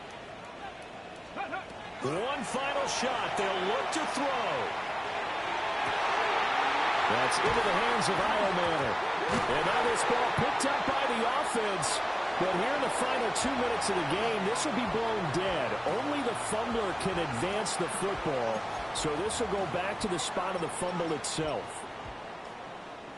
One final shot. They'll look to throw. That's into the hands of Iomanner. And now this ball picked up by the offense. But here in the final 2 minutes of the game, this will be blown dead. Only the fumbler can advance the football. So this will go back to the spot of the fumble itself.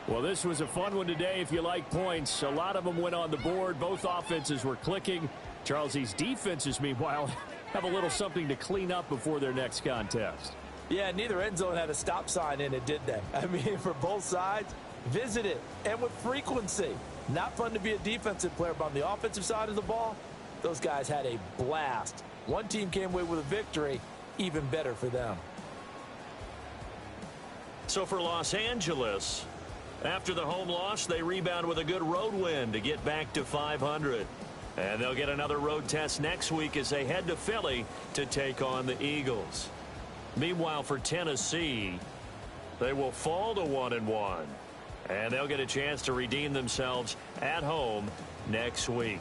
Well, this was a fun one today if you like points. A lot of them went on the board. Both offenses were clicking. Charles, these defenses, meanwhile, have a little something to clean up before their next contest. Yeah, neither end zone had a stop sign in it, did they? I mean, for both sides, visit it, and with frequency. Not fun to be a defensive player, but on the offensive side of the ball, those guys had a blast. One team came away with a victory, even better for them. So for Los Angeles, after the home loss, they rebound with a good road win to get back to 500. And they'll get another road test next week as they head to Philly to take on the Eagles. Meanwhile, for Tennessee, they will fall to 1-1. And they'll get a chance to redeem themselves at home next week.